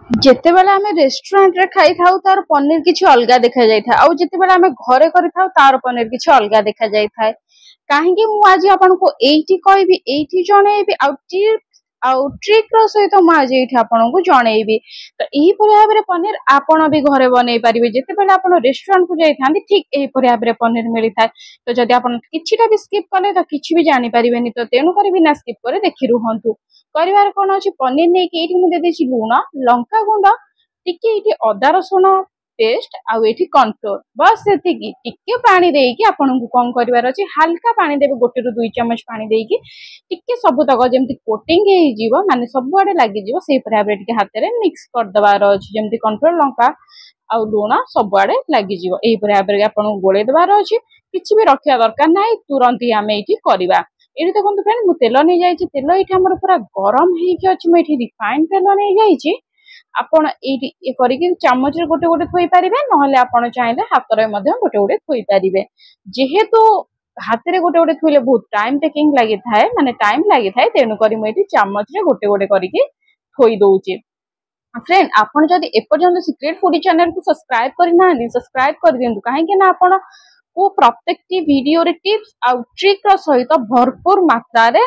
ଯେତେବେଳେ ଆମେ ରେଷ୍ଟୁରାଣ୍ଟ ରେ ଖାଇଥାଉ ତାର ପନିର କିଛି ଅଲଗା ଦେଖାଯାଇଥାଏ ଆଉ ଯେତେବେଳେ ଆମେ ଘରେ କରିଥାଉ ତାର ପନିର କିଛି ଅଲଗା ଦେଖାଯାଇଥାଏ। କାହିଁକି ମୁଁ ଆଜି ଆପଣଙ୍କୁ ଏଇଠି କହିବି ଏଇଠି ଜଣେଇବି ଆଉ ଟ୍ରିକ୍ ର ସହିତ ମୁଁ ଆଜି ଏଇଠି ଆପଣଙ୍କୁ ଜଣେଇବି। ତ ଏହିପରି ଭାବରେ ପନିର ଆପଣ ବି ଘରେ ବନେଇ ପାରିବେ। ଯେତେବେଳେ ଆପଣ ରେଷ୍ଟୁରାଣ୍ଟ କୁ ଯାଇଥାନ୍ତି ଠିକ୍ ଏହିପରି ଭାବରେ ପନିର ମିଳିଥାଏ। ତ ଯଦି ଆପଣ କିଛିଟା ବି ସ୍କିପ୍ କଲେ ତ କିଛି ବି ଜାଣିପାରିବେନି। ତ ତେଣୁ କରି ବିନା ସ୍କିପ୍ କରି ଦେଖି ରୁହନ୍ତୁ। କରିବାର କଣ ଅଛି, ପନିର ନେଇକି ଏଇଠି ମୁଁ ଦେଇଦେଇଛି ଲୁଣ, ଲଙ୍କା ଗୁଣ୍ଡ, ଟିକେ ଏଇଠି ଅଦା ରସୁଣ ପେଷ୍ଟ ଆଉ ଏଇଠି କର୍ଣ୍ଣଫ୍ଲୋର, ବସ୍ ସେତିକି। ଟିକେ ପାଣି ଦେଇକି ଆପଣଙ୍କୁ କଣ କରିବାର ଅଛି, ହାଲକା ପାଣି ଦେବେ, 1 ରୁ 2 ଚାମଚ ପାଣି ଦେଇକି ଟିକେ ସବୁତକ ଯେମିତି କୋଟିଂ ହେଇଯିବ, ମାନେ ସବୁଆଡେ ଲାଗିଯିବ ସେଇପରି ଭାବରେ ଟିକେ ହାତରେ ମିକ୍ସ କରିଦେବାର ଅଛି। ଯେମିତି କର୍ଣ୍ଣଫ୍ଲୋର, ଲଙ୍କା ଆଉ ଲୁଣ ସବୁଆଡେ ଲାଗିଯିବ ଏହିପରି ଭାବରେ ଆପଣଙ୍କୁ ଗୋଳେଇ ଦେବାର ଅଛି। କିଛି ବି ରଖିବା ଦରକାର ନାହିଁ, ତୁରନ୍ତ ହିଁ ଆମେ ଏଇଠି କରିବା। ଏଇଠି ଦେଖନ୍ତୁ ଫ୍ରେଣ୍ଡ, ମୁଁ ତେଲ ନେଇଯାଇଛି। ତେଲ ଏଇଠି ଆମର ପୁରା ଗରମ ହେଇକି ଅଛି। ମୁଁ ଏଇଠି ରିଫାଇନ ତେଲ ନେଇଯାଇଛି। ଆପଣ ଏଇଠି ଇଏ କରିକି ଚାମଚରେ ଗୋଟେ ଗୋଟେ ଥୋଇପାରିବେ, ନହେଲେ ଆପଣ ଚାହିଁଲେ ହାତରେ ମଧ୍ୟ ଗୋଟେ ଗୋଟେ ଥୋଇପାରିବେ। ଯେହେତୁ ହାତରେ ଗୋଟେ ଗୋଟେ ଥୋଇଲେ ବହୁତ ଟାଇମ ଟେକିଂ ଲାଗିଥାଏ, ମାନେ ଟାଇମ ଲାଗିଥାଏ, ତେଣୁକରି ମୁଁ ଏଇଠି ଚାମଚରେ ଗୋଟେ ଗୋଟେ କରିକି ଥୋଇ ଦଉଛି। फ्रेंड आपण जदि एपर्यंत सिक्रेट फूडी चैनल को सब्सक्राइब करना सब्सक्राइब कर दिंतु, कहीं आपण को प्रत्येक वीडियो रे टिप्स आउ ट्रिक रो सहित भरपूर मात्रा रे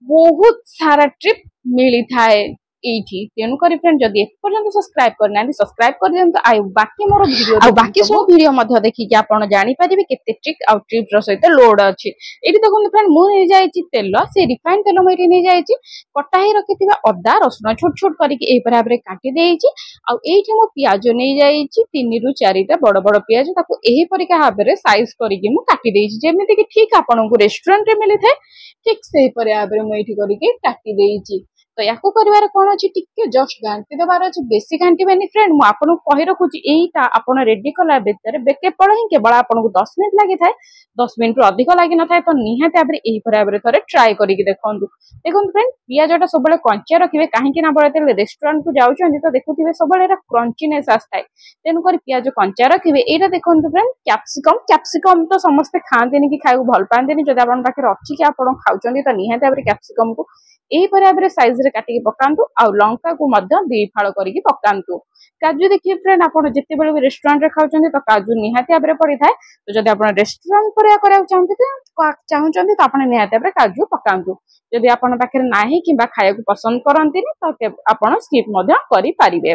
बहुत सारा ट्रिप मिली थाए एठी। तेणु करी फ्रेंड जदि एपर्यंत सब्सक्राइब करना सब्सक्राइब कर दियंतु। आ बाकी मोर वीडियो आ बाकी सब वीडियो मध्ये देखि कि आपण जानि परिबे केते ट्रिक आउ ट्रिप रो सहित लोड अछि। एठी देखंतु फ्रेंड, मु नै जाईची तेल, से रिफाइंड तेल मु एठी नै जाईची। कटा ही रखिथिबा अदा रसुण छोट छोट करके एई बराबर काटी देईची। आ एठी मु प्याज नै जाईची 3 रु 4 टा बड़ बड़ प्याज, ताको एही परिका भाबरे साइज करके मु काटी देईची, जेमिति कि ठीक आपनकु रेस्टोरेंट रे मिली थाए ठीक सेही परे भाबरे मु एठी करके काटी देईची। तो याकू करिवार कोन अछि, टिके जस्ट घांटी देबार अछि, बेसी घांटीबेनी फ्रेंड। मु आपनकु कहि रखुची एईटा आपण रेडी कला बेतरे बेके पळ ही केवल आपनकु 10 मिनिट लागि थाए, 10 मिनिट रु अधिक लागि न थाए। तो निहाते भाबरे एही परे भाबरे थरे ट्राई करिकि देखंतु। देखंतु फ्रेंड, पियाजटा सबले कंचा रखिबे, काहेकि ना बळते रेस्टोरेंट को जाउछन्ती तो देखुथिबे सबले एटा क्रंचीनेस आस्ताय। तेनु करी पियाज कंचा रखिबे। एटा देखंतु फ्रेंड, कैप्सिकम तो समस्त खांतेनी कि खाइबो भल पांतेनी। जदि आपन पाखे अछि कि आपण खाउछन्ती तो निहाते भाबरे कैप्सिकम को एही परे भाबरे साइज रे काटिकि पकांतु। आ लंका को मध्य 2 फाळ करिकि पकांतु। काजू देखिए फ्रेंड, आपण जत्ते बेले भी रेस्टोरेंट रे खाउछन्ती तो काजू निहाते भाबरे पड़ी थाए। तो जदि आपण रेस्टोरेंट पर करिया चाहछन्ती तो आपण निहाते भाबरे काजू पकांतु। जदि आपण पाखे नाही किबा खाइବାକୁ पसंद करंतीनी तो आपण स्किप मध्य करि पारिबे।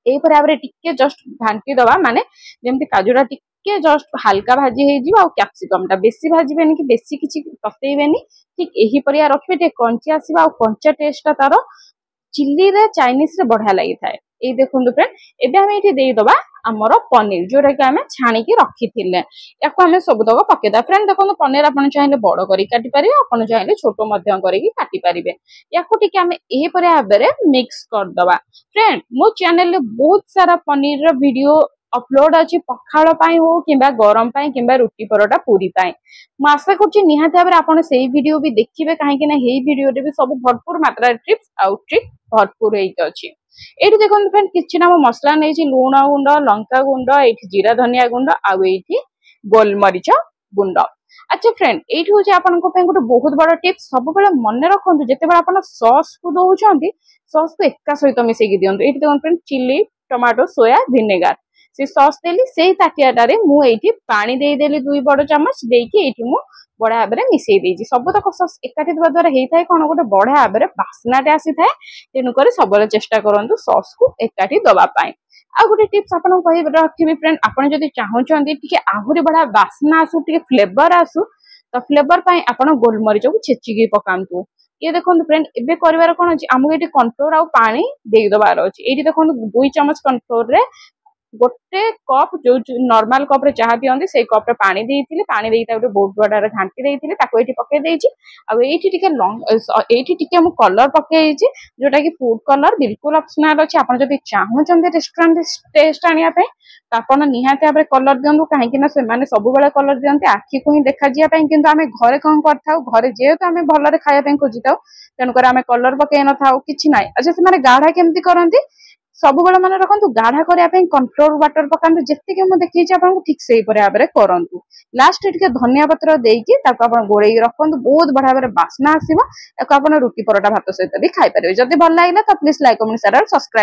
एही परे भाबरे टिके जस्ट घांटी दबा, माने जेमति काजूरा टिके जस्ट हल्का भाजी हे जिवो। आ कैप्सिकम टा बेसी भाजीबेनी कि बेसी किछि ततेइबेनी, ठीक एही परिया रखिबे। टे कंची आसीबा आ कंचा टेस्ट ता तारो चिल्ली रे चाइनीज रे बढ़िया लागि थाए। ए देखंतु फ्रेंड, एबे हम एठी देई दबा हमरो पनीर, जोरा कि हमें छाणी के रखिथिले। याको हमें सब तक पकेदा। फ्रेंड देखंतु, पनीर आपण चाहिले बड़ करी काटी पारिबे, आपण चाहिले छोट मध्यम करी काटी पारिबे। याको टिके हमें एही परे भाबरे मिक्स कर दबा। फ्रेंड, मो चैनल रे बहुत सारा पनीर रो वीडियो अपलोड अछि, पखाळ पाई हो किबा गरम पाई किबा रोटी परोटा पूरी पाई। मु आशा करछि निहाते भाबरे आपण सेही वीडियो भी देखिबे, काहेकि ना हेई वीडियो रे भी सब भरपूर मात्रा टिप्स आउ ट्रिक भरपूर हेइ अछि। एठी देखंतु फ्रेंड, किछि ना मो मसला नेछि, लूण गुंड, लंका गुंड, एठी जीरा धनिया गुंड, आउ एठी गोलमरिच गुंड। अच्छा फ्रेंड, एठी होछि आपनको पे गोटे बहुत बड़ टिप्स। सब बेले मने रखंतु, जते बेले आपण सॉस को दोउछन्ती, सॉस को एका सहित मिसेई कि दियंतु। एठी देखंतु फ्रेंड, चिली, टमाटो, सोया, विनेगार से सॉस देली। सेही ताटियाटारे मु एठी पानी देई देली 2 बड़ चामच देकी एठी मु बड़ा भाबरे मिसेई देइछि। सब तक सॉस एकाठी देबा द्वारा हेइ थाए कोन गोटे बड़ा भाबरे बास्नाटे आसी थाए। तेनु करे सबले चेष्टा करंतु सॉस को एकाठी दबा पाए। आ गोटे टिप्स आपन कहि रखिबि फ्रेंड, आपन जदि चाहउछन्ती टिके आहुरी बड़ा बास्ना आसु, टिके फ्लेवर आसु, तो फ्लेवर पाए आपन गोलमरिच को छेचिकी पकांतु। ये देखंतु फ्रेंड, एबे करिवार कोन अछि, हमु एठी कॉर्नफ्लोर आ पानी देई दबार अछि। एठी देखंतु 2 चम्मच कॉर्नफ्लोर रे गोटे कप जो नॉर्मल कप रे चाहा पियंती से कप रे पानी देइथिले। पानी देई ताके बहुत बड़ा घांटी देइथिले, ताको एठी पके देइछि। आ एठी टिके एठी टिके हम कलर पकेइछि, जोटा कि फूड कलर बिल्कुल ऑप्शनल अछि। आपण जदि चाहउछन्ती रेस्टोरेंट टेस्ट आनिया पे तो आपण निहाते भाबरे कलर दियंतु, काहेकि ना से माने सब बेले कलर दियंती आखि को ही देखा जिया पे। किंतु हमें घरे कोन करथाउ, घरे जेहेतु हमें भलरे खाया पे खोजिताउ, तेनु कर हमें कलर पके न थाउ किछि नाइ। अच्छा, से माने गाढ़ा केमती करंती, सब बेले मन रखंतु गाढ़ा करिया पे कॉर्नफ्लोर वाटर पकांतु। जेतिके मु देखैछि आपन ठीक सेही परे भाबरे करंतु। लास्ट टिके धनिया पत्र देइकी ताको आपन गोळेई रखंतु, बहुत बढिया भाबरे बास्ना आसीबो। ताको आपन रोटी परोटा भात सहित भी खाइ परिबे। जदि भल लागिला तो प्लीज लाइक कमेंट शेयर और सब्सक्राइब।